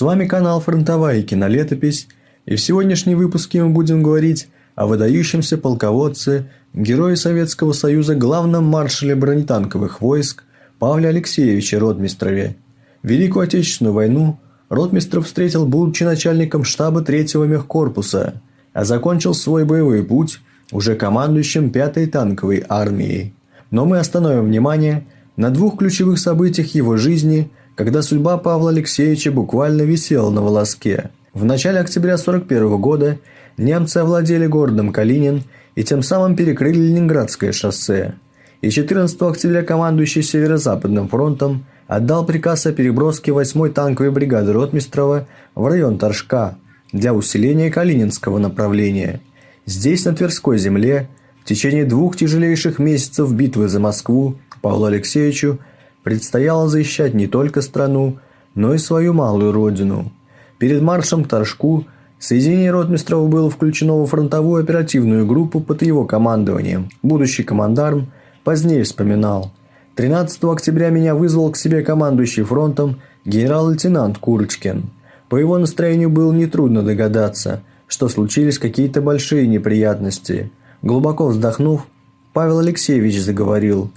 С вами канал «Фронтовая кинолетопись», и в сегодняшнем выпуске мы будем говорить о выдающемся полководце, герое Советского Союза, главном маршале бронетанковых войск Павле Алексеевиче Ротмистрове. Великую Отечественную войну Ротмистров встретил, будучи начальником штаба 3-го мехкорпуса, а закончил свой боевой путь уже командующим 5-й танковой армией. Но мы остановим внимание на двух ключевых событиях его жизни, когда судьба Павла Алексеевича буквально висела на волоске. В начале октября 1941 года немцы овладели городом Калинин и тем самым перекрыли Ленинградское шоссе. И 14 октября командующий Северо-Западным фронтом отдал приказ о переброске 8-й танковой бригады Ротмистрова в район Торжка для усиления Калининского направления. Здесь, на Тверской земле, в течение 2 тяжелейших месяцев битвы за Москву Павлу Алексеевичу предстояло защищать не только страну, но и свою малую родину. Перед маршем к Торжку соединение Ротмистрова было включено во фронтовую оперативную группу под его командованием. Будущий командарм позднее вспоминал: 13 октября меня вызвал к себе командующий фронтом генерал-лейтенант Курочкин. По его настроению было нетрудно догадаться, что случились какие-то большие неприятности. Глубоко вздохнув, Павел Алексеевич заговорил: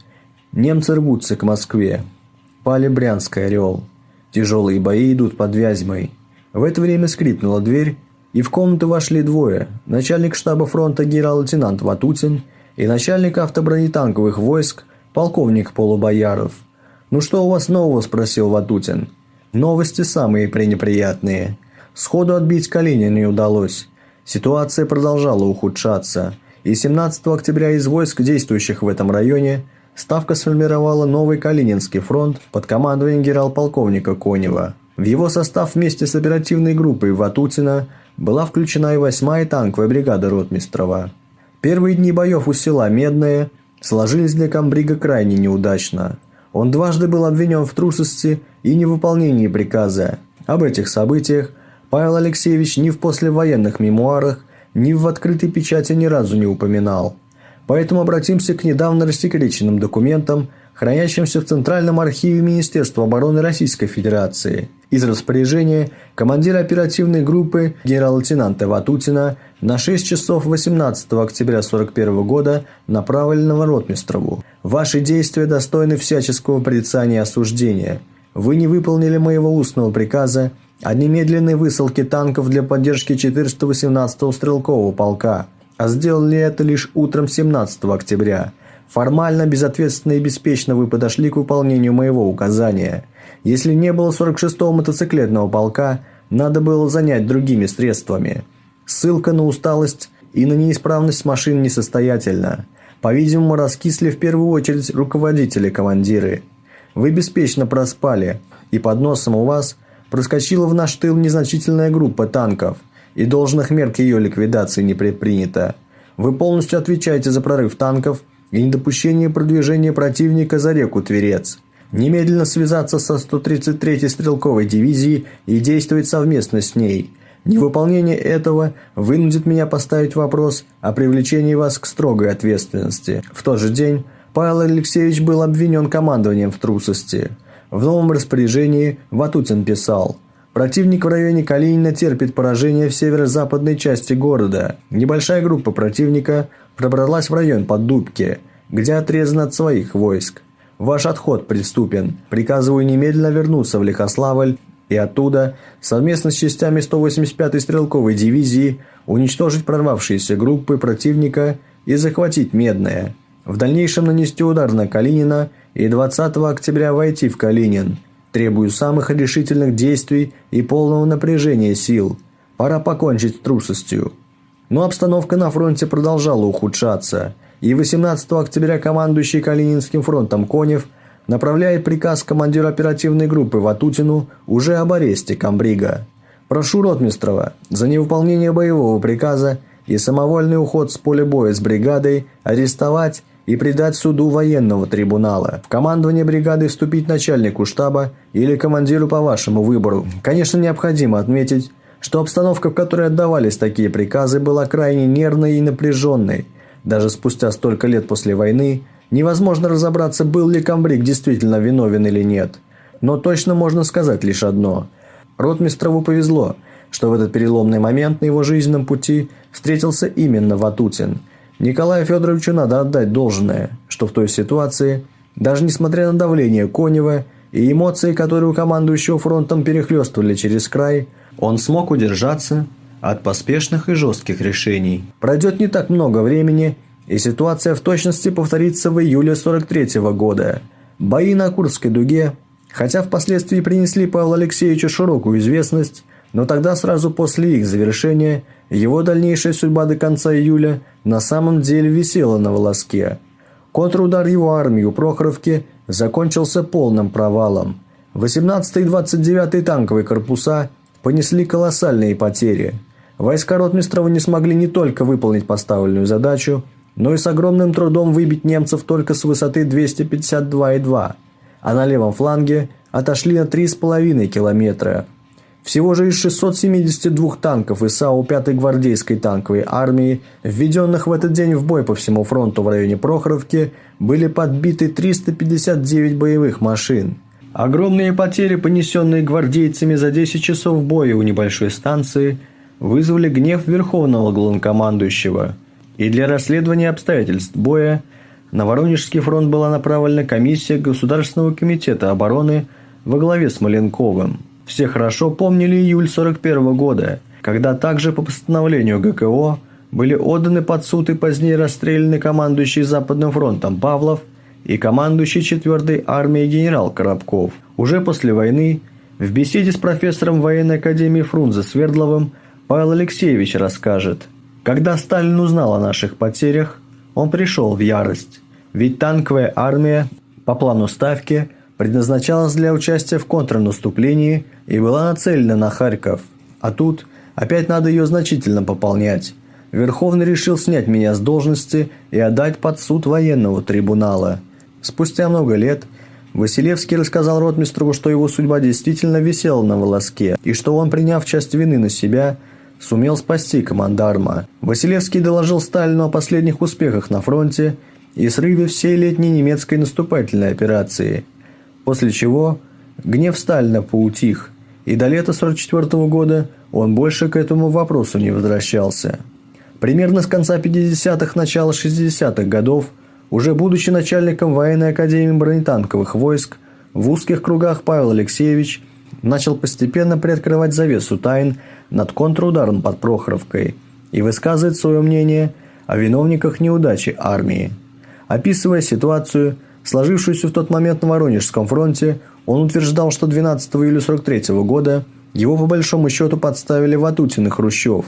«Немцы рвутся к Москве. Пали Брянский Орел. Тяжелые бои идут под Вязьмой». В это время скрипнула дверь, и в комнату вошли двое: начальник штаба фронта генерал-лейтенант Ватутин и начальник автобронетанковых войск полковник Полубояров. «Ну что у вас нового?» – спросил Ватутин. «Новости самые пренеприятные. Сходу отбить Калинин не удалось. Ситуация продолжала ухудшаться, и 17 октября из войск, действующих в этом районе, Ставка сформировала новый Калининский фронт под командованием генерал-полковника Конева. В его состав вместе с оперативной группой Ватутина была включена и 8-я танковая бригада Ротмистрова. Первые дни боев у села Медное сложились для комбрига крайне неудачно. Он дважды был обвинен в трусости и невыполнении приказа. Об этих событиях Павел Алексеевич ни в послевоенных мемуарах, ни в открытой печати ни разу не упоминал. Поэтому обратимся к недавно рассекреченным документам, хранящимся в Центральном архиве Министерства обороны Российской Федерации. Из распоряжения командира оперативной группы генерал-лейтенанта Ватутина на 6 часов 18 октября 1941 года, направленного Ротмистрову. «Ваши действия достойны всяческого порицания и осуждения. Вы не выполнили моего устного приказа о немедленной высылке танков для поддержки 418-го стрелкового полка, а сделали это лишь утром 17 октября. Формально, безответственно и беспечно вы подошли к выполнению моего указания. Если не было 46-го мотоциклетного полка, надо было занять другими средствами. Ссылка на усталость и на неисправность машин несостоятельна. По-видимому, раскисли в первую очередь руководители-командиры. Вы беспечно проспали, и под носом у вас проскочила в наш тыл незначительная группа танков, и должных мер к ее ликвидации не предпринято. Вы полностью отвечаете за прорыв танков и недопущение продвижения противника за реку Тверец. Немедленно связаться со 133-й стрелковой дивизией и действовать совместно с ней. Невыполнение этого вынудит меня поставить вопрос о привлечении вас к строгой ответственности». В тот же день Павел Алексеевич был обвинен командованием в трусости. В новом распоряжении Ватутин писал: «Противник в районе Калинина терпит поражение в северо-западной части города. Небольшая группа противника пробралась в район Поддубки, где отрезан от своих войск. Ваш отход преступен. Приказываю немедленно вернуться в Лихославль и оттуда, совместно с частями 185-й стрелковой дивизии, уничтожить прорвавшиеся группы противника и захватить Медное. В дальнейшем нанести удар на Калинина и 20 октября войти в Калинин. Требую самых решительных действий и полного напряжения сил. Пора покончить с трусостью». Но обстановка на фронте продолжала ухудшаться, и 18 октября командующий Калининским фронтом Конев направляет приказ командиру оперативной группы Ватутину уже об аресте комбрига. «Прошу Ротмистрова за невыполнение боевого приказа и самовольный уход с поля боя с бригадой арестовать и предать суду военного трибунала. В командование бригады вступить начальнику штаба или командиру по вашему выбору. Конечно, необходимо отметить, что обстановка, в которой отдавались такие приказы, была крайне нервной и напряженной. Даже спустя столько лет после войны невозможно разобраться, был ли комбриг действительно виновен или нет. Но точно можно сказать лишь одно: Ротмистрову повезло, что в этот переломный момент на его жизненном пути встретился именно Ватутин. Николаю Федоровичу надо отдать должное, что в той ситуации, даже несмотря на давление Конева и эмоции, которые у командующего фронтом перехлестывали через край, он смог удержаться от поспешных и жестких решений. Пройдет не так много времени, и ситуация в точности повторится в июле 43-го года. Бои на Курской дуге, хотя впоследствии принесли Павлу Алексеевичу широкую известность, но тогда сразу после их завершения его дальнейшая судьба до конца июля на самом деле висела на волоске. Контрудар его армии у Прохоровки закончился полным провалом. 18-й и 29-й танковые корпуса понесли колоссальные потери. Войска Ротмистрова не смогли не только выполнить поставленную задачу, но и с огромным трудом выбить немцев только с высоты 252,2, а на левом фланге отошли на 3,5 километра. Всего же из 672 танков ИСАУ 5-й гвардейской танковой армии, введенных в этот день в бой по всему фронту в районе Прохоровки, были подбиты 359 боевых машин. Огромные потери, понесенные гвардейцами за 10 часов боя у небольшой станции, вызвали гнев Верховного Главнокомандующего. И для расследования обстоятельств боя на Воронежский фронт была направлена комиссия Государственного комитета обороны во главе с Маленковым. Все хорошо помнили июль 41 года, когда также по постановлению ГКО были отданы под суд и позднее расстреляны командующий Западным фронтом Павлов и командующий 4-й армией генерал Коробков. Уже после войны в беседе с профессором военной академии Фрунзе Свердловым Павел Алексеевич расскажет: «Когда Сталин узнал о наших потерях, он пришел в ярость. Ведь танковая армия по плану ставки предназначалась для участия в контрнаступлении и была нацелена на Харьков. А тут опять надо ее значительно пополнять. Верховный решил снять меня с должности и отдать под суд военного трибунала». Спустя много лет Василевский рассказал ротмистрову, что его судьба действительно висела на волоске, и что он, приняв часть вины на себя, сумел спасти командарма. Василевский доложил Сталину о последних успехах на фронте и срыве всей летней немецкой наступательной операции, после чего гнев Сталина поутих, и до лета 1944 года он больше к этому вопросу не возвращался. Примерно с конца 50-х, начала 60-х годов, уже будучи начальником военной академии бронетанковых войск, в узких кругах Павел Алексеевич начал постепенно приоткрывать завесу тайн над контрударом под Прохоровкой и высказывать свое мнение о виновниках неудачи армии. Описывая ситуацию, сложившуюся в тот момент на Воронежском фронте, он утверждал, что 12 июля 1943 года его по большому счету подставили Ватутин и Хрущев.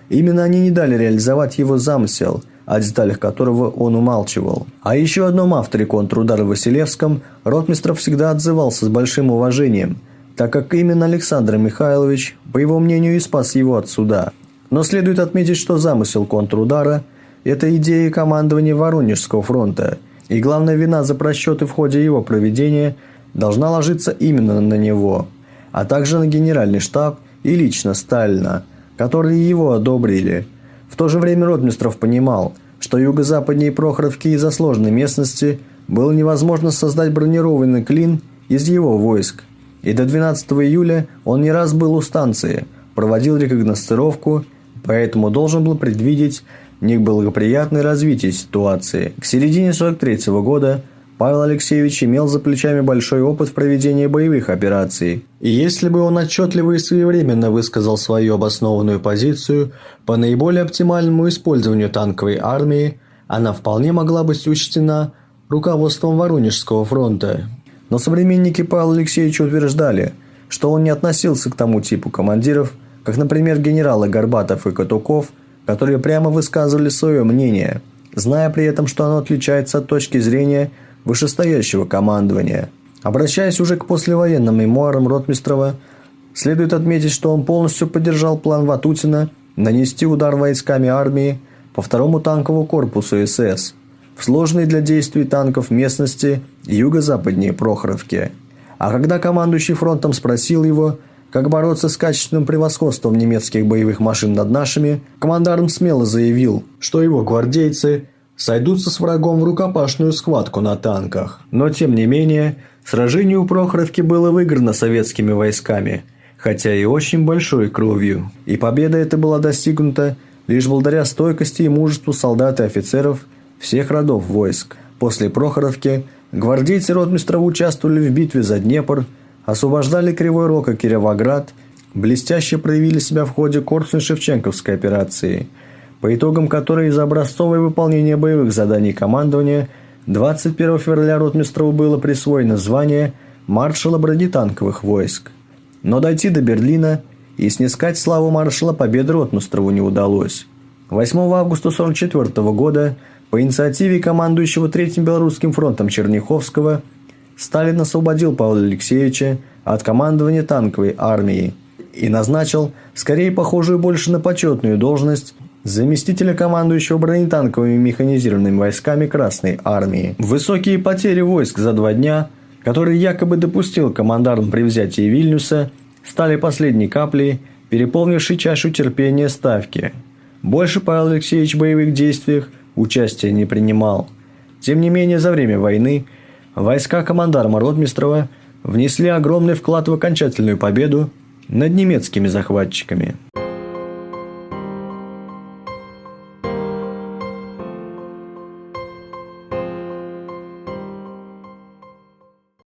Именно они не дали реализовать его замысел, о деталях которого он умалчивал. О еще одном авторе контрудара Василевском ротмистров всегда отзывался с большим уважением, так как именно Александр Михайлович, по его мнению, и спас его от суда. Но следует отметить, что замысел контрудара – это идея командования Воронежского фронта, и главная вина за просчеты в ходе его проведения должна ложиться именно на него, а также на генеральный штаб и лично Сталина, которые его одобрили. В то же время ротмистров понимал, что юго-западнее Прохоровки из-за сложной местности было невозможно создать бронированный клин из его войск. И до 12 июля он не раз был у станции, проводил рекогносцировку, поэтому должен был предвидеть неблагоприятное развитие ситуации. К середине 1943 года Павел Алексеевич имел за плечами большой опыт в проведении боевых операций. И если бы он отчетливо и своевременно высказал свою обоснованную позицию по наиболее оптимальному использованию танковой армии, она вполне могла быть учтена руководством Воронежского фронта. Но современники Павла Алексеевича утверждали, что он не относился к тому типу командиров, как, например, генералы Горбатов и Катуков, которые прямо высказывали свое мнение, зная при этом, что оно отличается от точки зрения вышестоящего командования. Обращаясь уже к послевоенным мемуарам Ротмистрова, следует отметить, что он полностью поддержал план Ватутина нанести удар войсками армии по 2-му танковому корпусу СС в сложной для действий танков местности юго-западнее Прохоровки. А когда командующий фронтом спросил его, как бороться с качественным превосходством немецких боевых машин над нашими, командарм смело заявил, что его гвардейцы сойдутся с врагом в рукопашную схватку на танках. Но тем не менее, сражение у Прохоровки было выиграно советскими войсками, хотя и очень большой кровью. И победа эта была достигнута лишь благодаря стойкости и мужеству солдат и офицеров всех родов войск. После Прохоровки гвардейцы ротмистрова участвовали в битве за Днепр, освобождали Кривой Рог и Кировоград, блестяще проявили себя в ходе Корсунь-Шевченковской операции, по итогам которой за образцовое выполнение боевых заданий командования 21 февраля ротмистрову было присвоено звание маршала бронетанковых войск. Но дойти до Берлина и снискать славу маршала победы ротмистрову не удалось. 8 августа 1944 года по инициативе командующего Третьим Белорусским фронтом Черняховского Сталин освободил Павла Алексеевича от командования танковой армией и назначил, скорее похожую больше на почетную должность, заместителя командующего бронетанковыми механизированными войсками Красной армии. Высокие потери войск за 2 дня, которые якобы допустил командарм при взятии Вильнюса, стали последней каплей, переполнившей чашу терпения Ставки. Больше Павел Алексеевич в боевых действиях участия не принимал. Тем не менее, за время войны войска командарма Ротмистрова внесли огромный вклад в окончательную победу над немецкими захватчиками.